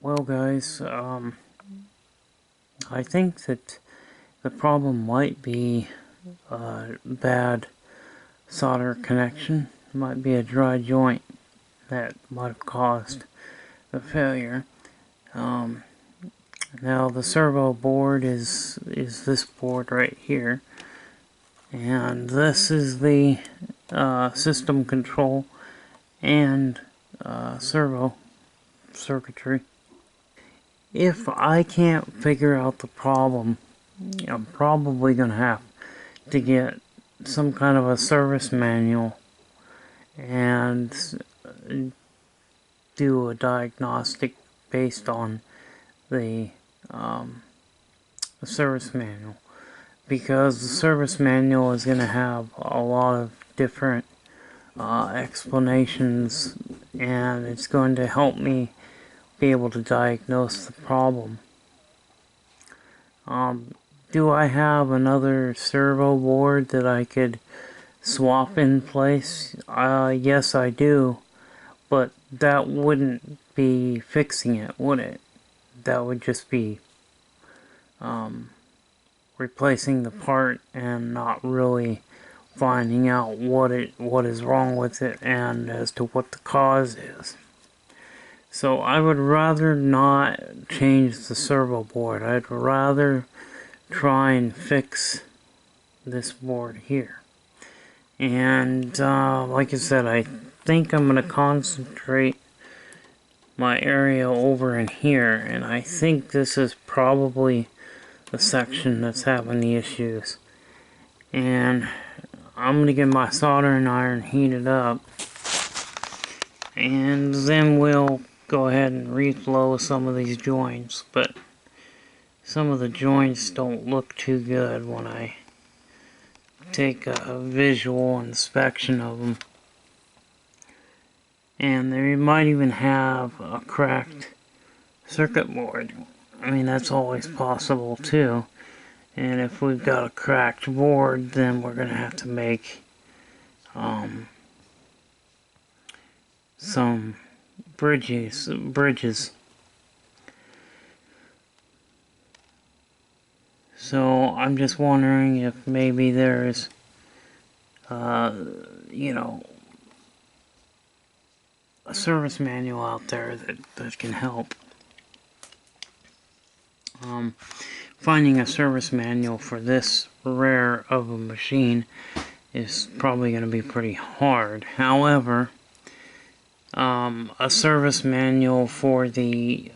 Well guys, I think that the problem might be a bad solder connection. It might be a dry joint that might have caused the failure. Now the servo board is this board right here, and this is the system control and servo circuitry. If I can't figure out the problem, I'm probably going to have to get some kind of a service manual and do a diagnostic based on the service manual, because the service manual is going to have a lot of different explanations, and it's going to help me be able to diagnose the problem. Do I have another servo board that I could swap in place? Yes, I do, but that wouldn't be fixing it, would it? That would just be replacing the part and not really finding out what is wrong with it and as to what the cause is. So I would rather not change the servo board. I'd rather try and fix this board here. And like I said, I think I'm going to concentrate my area over in here, and I think this is probably the section that's having the issues. And I'm going to get my soldering iron heated up, and then we'll go ahead and reflow some of these joints. But some of the joints don't look too good when I take a visual inspection of them. And they might even have a cracked circuit board. I mean, that's always possible too. And if we've got a cracked board, then we're going to have to make some bridges. So I'm just wondering if maybe there's, you know, a service manual out there that can help. Finding a service manual for this rare of a machine is probably going to be pretty hard. However, a service manual for the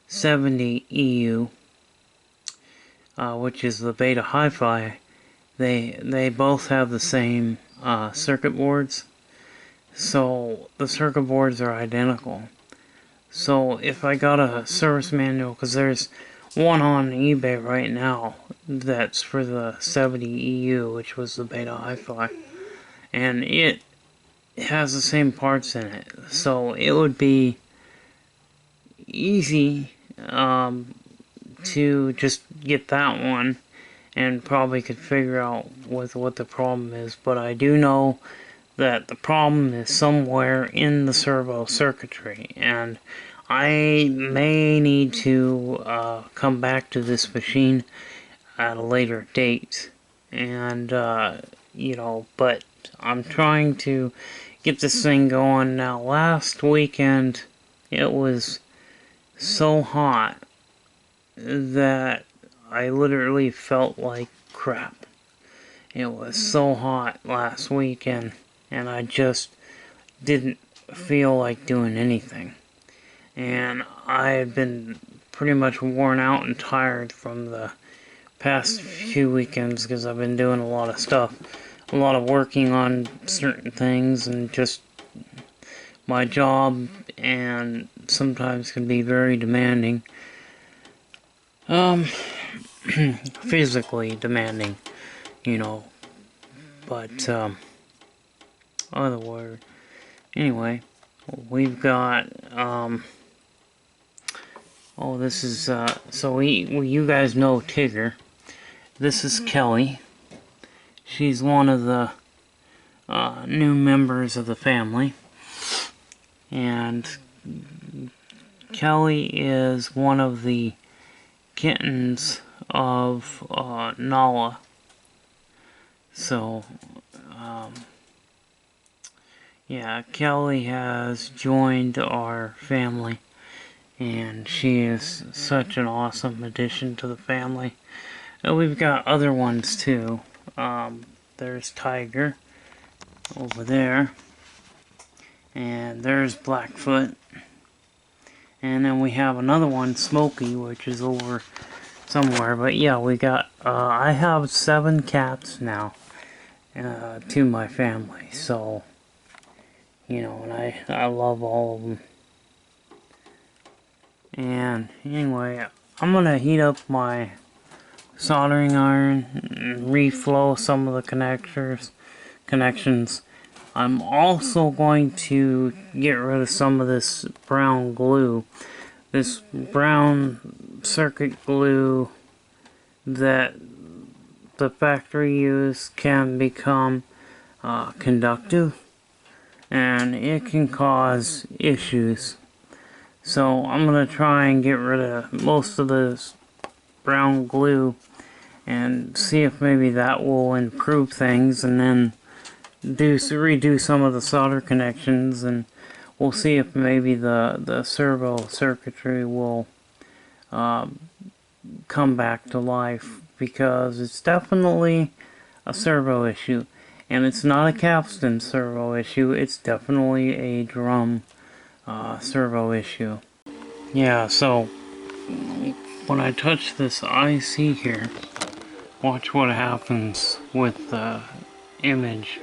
70 EU, which is the BetaHiFi, they both have the same circuit boards. So the circuit boards are identical. So if I got a service manual, because there's one on eBay right now that's for the 70 EU, which was the BetaHiFi, and it has the same parts in it, so it would be easy to just get that one, and probably could figure out what the problem is. But I do know that the problem is somewhere in the servo circuitry, and I may need to come back to this machine at a later date, and you know, but I'm trying to get this thing going now. Last weekend it was so hot that I literally felt like crap. It was so hot last weekend, and I just didn't feel like doing anything. And I had been pretty much worn out and tired from the past few weekends, because I've been doing a lot of stuff, a lot of working on certain things, and just my job, and sometimes can be very demanding, physically demanding, you know. But other word, anyway, we've got oh, this is so you guys know Tigger. This is Kelly. She's one of the new members of the family, and Kelly is one of the kittens of Nala. So, yeah, Kelly has joined our family, and she is such an awesome addition to the family. And we've got other ones too. There's Tiger over there, and there's Blackfoot, and then we have another one, Smokey, which is over somewhere. But yeah, we got I have 7 cats now to my family, so you know, and I love all of them. And anyway, I'm gonna heat up my soldering iron and reflow some of the connections. I'm also going to get rid of some of this brown glue. This brown circuit glue that the factory use can become conductive, and it can cause issues. So I'm going to try and get rid of most of this brown glue and see if maybe that will improve things, and then redo some of the solder connections, and we'll see if maybe the servo circuitry will come back to life, because it's definitely a servo issue, and it's not a capstan servo issue, it's definitely a drum servo issue. Yeah, so when I touch this IC here, watch what happens with the image.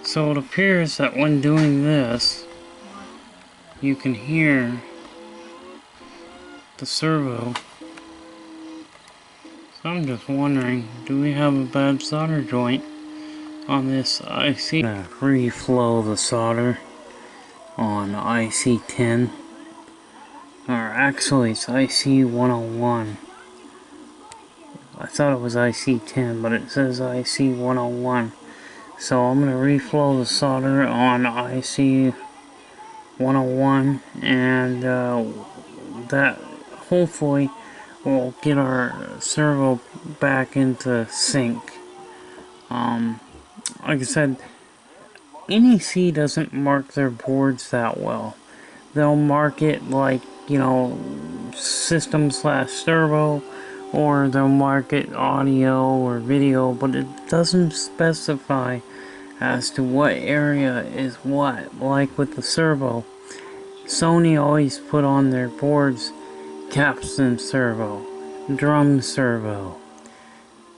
So it appears that when doing this, you can hear the servo. So I'm just wondering, do we have a bad solder joint on this IC? I'm gonna reflow the solder on IC10. Or actually, it's IC101. I thought it was IC10, but it says IC101. So I'm going to reflow the solder on IC101, and that hopefully will get our servo back into sync. Like I said, NEC doesn't mark their boards that well. They'll mark it like, you know, system/servo, or they'll mark it audio or video, but it doesn't specify as to what area is what. Like with the servo, Sony always put on their boards capstan servo, drum servo.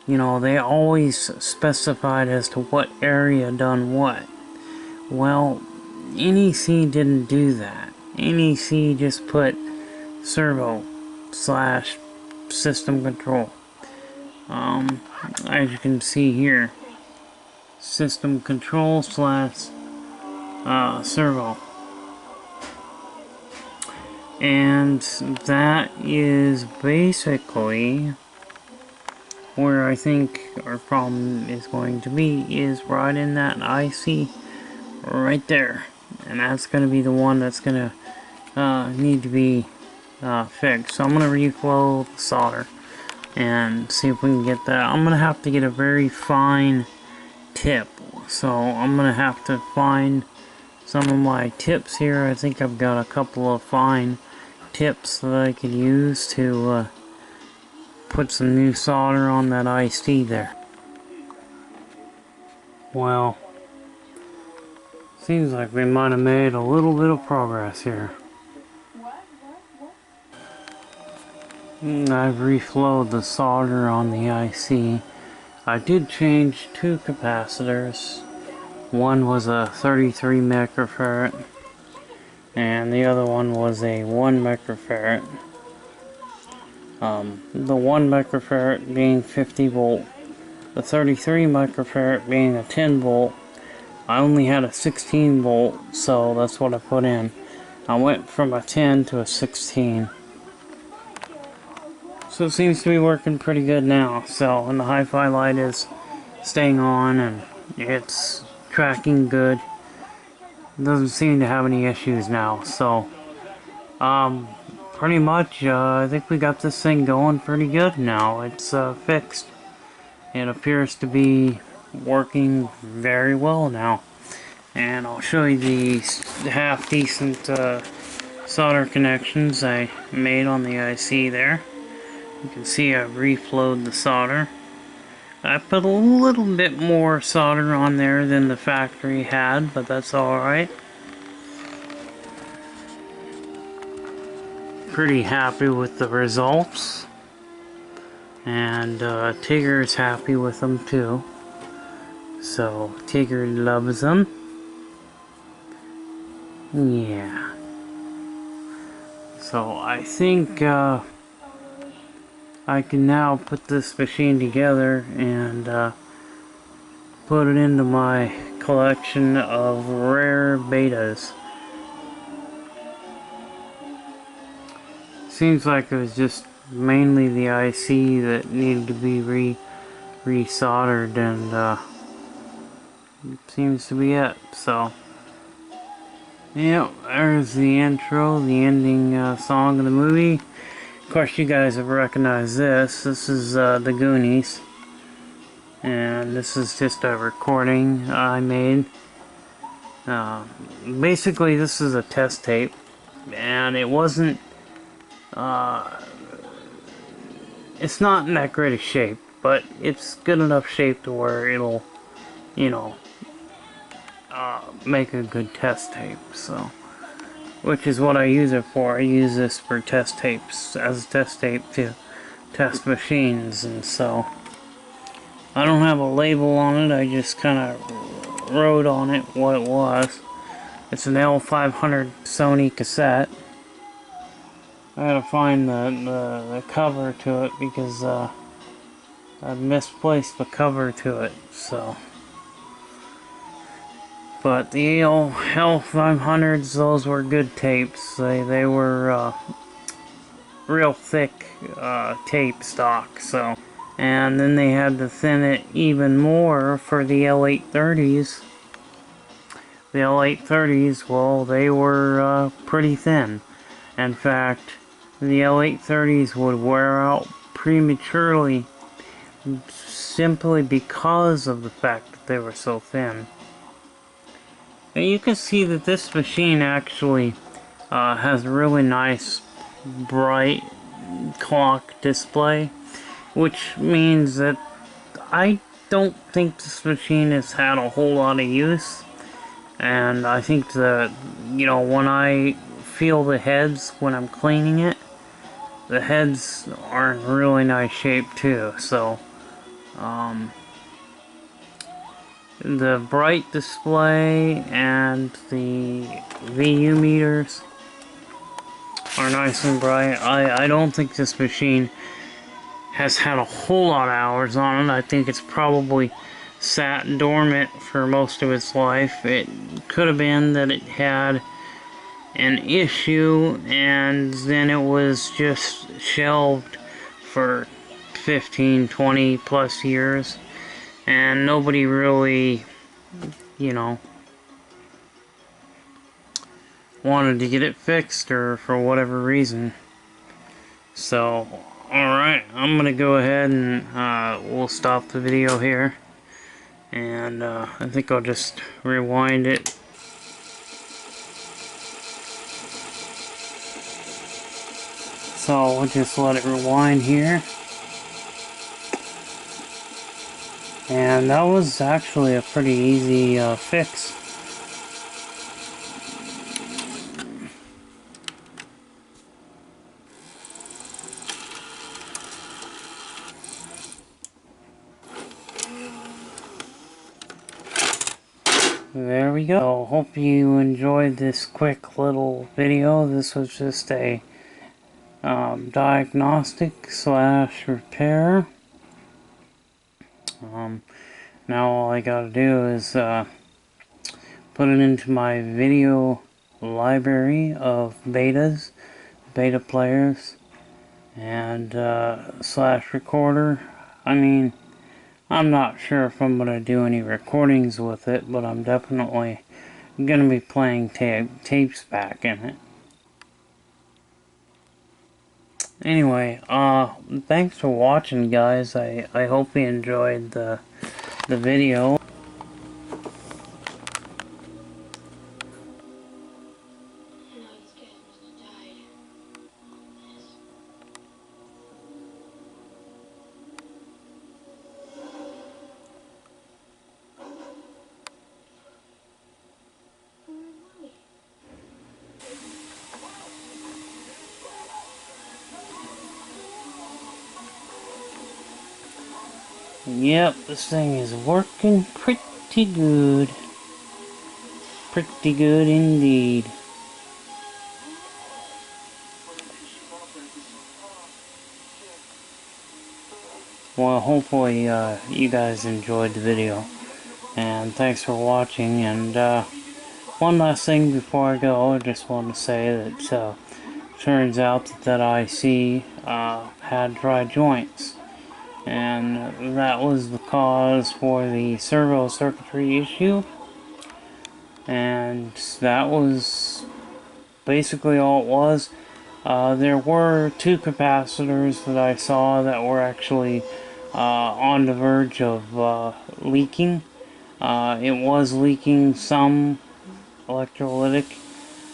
You know, they always specified as to what area done what. Well, NEC didn't do that. NEC just put servo/system control. As you can see here, system control/servo. And that is basically where I think our problem is going to be, is right in that IC right there. And that's going to be the one that's going to need to be fixed. So I'm going to reflow the solder and see if we can get that. I'm going to have to get a very fine tip. So I'm going to have to find some of my tips here. I think I've got a couple of fine tips that I could use to put some new solder on that IC there. Well, seems like we might have made a little bit of progress here. I've reflowed the solder on the IC. I did change 2 capacitors. One was a 33 microfarad, and the other one was a 1 microfarad. The 1 microfarad being 50 volt, the 33 microfarad being a 10 volt. I only had a 16 volt, so that's what I put in. I went from a 10 to a 16. So it seems to be working pretty good now. So, and the hi-fi light is staying on, and it's tracking good. doesn't seem to have any issues now. So pretty much I think we got this thing going pretty good now. It's fixed. It appears to be working very well now. And I'll show you the half decent solder connections I made on the IC there. You can see I reflowed the solder. I put a little bit more solder on there than the factory had, but that's alright. Pretty happy with the results. And Tigger's happy with them too. So Tigger loves them. Yeah. So I think I can now put this machine together and put it into my collection of rare betas. Seems like it was just mainly the IC that needed to be re-soldered, and seems to be it. So yeah, there's the intro, the ending song of the movie. Of course, you guys have recognized this. This is the Goonies, and this is just a recording I made. Basically, this is a test tape, and it wasn't. It's not in that great a shape, but it's good enough shape to where it'll, you know, make a good test tape. So, which is what I use it for. I use this for test tapes, as a test tape to test machines, and so I don't have a label on it. I just kind of wrote on it what it was. It's an L500 Sony cassette. I gotta find the cover to it because I misplaced the cover to it. So, but the L500s, those were good tapes. They were real thick tape stock. So, and then they had to thin it even more for the L830s. The L830s, well, they were pretty thin. In fact, the L830s would wear out prematurely simply because of the fact that they were so thin. And you can see that this machine actually has a really nice bright clock display, which means that I don't think this machine has had a whole lot of use. And I think that, you know, when I feel the heads when I'm cleaning it, the heads are in really nice shape too. So the bright display and the VU meters are nice and bright. I don't think this machine has had a whole lot of hours on it. I think it's probably sat dormant for most of its life. It could have been that it had an issue and then it was just shelved for 15, 20 plus years, and nobody really, you know, wanted to get it fixed or for whatever reason. So, alright, I'm gonna go ahead and we'll stop the video here, and I think I'll just rewind it. So we'll just let it rewind here. And that was actually a pretty easy fix. There we go. So hope you enjoyed this quick little video. This was just a diagnostic / repair. Now all I gotta do is put it into my video library of betas, beta players, and / recorder. I mean, I'm not sure if I'm gonna do any recordings with it, but I'm definitely I'm gonna be playing tapes back in it. Anyway, thanks for watching, guys. I hope you enjoyed the video. Yep, this thing is working pretty good. Pretty good indeed. Well, hopefully you guys enjoyed the video. And thanks for watching. And one last thing before I go, I just want to say that turns out that IC had dry joints. And that was the cause for the servo circuitry issue. And that was basically all it was. There were two capacitors that I saw that were actually on the verge of leaking. It was leaking some electrolytic,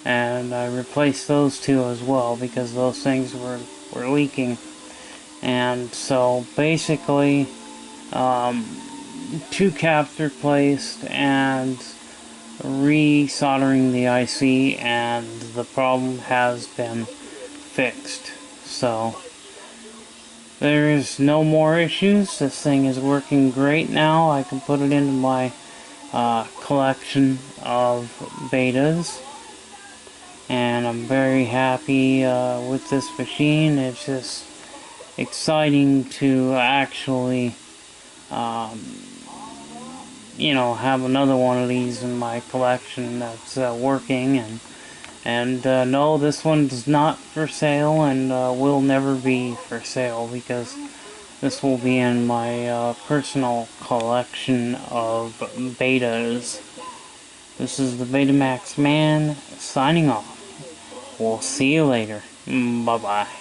and I replaced those two as well because those things were leaking. And so basically two caps replaced and re-soldering the IC, and the problem has been fixed. So there is no more issues. This thing is working great now. I can put it into my collection of betas, and I'm very happy with this machine. It's just exciting to actually you know, have another one of these in my collection that's working. And no, this one's not for sale, and will never be for sale, because this will be in my personal collection of betas. This is the Betamax Man signing off. We'll see you later. Bye bye.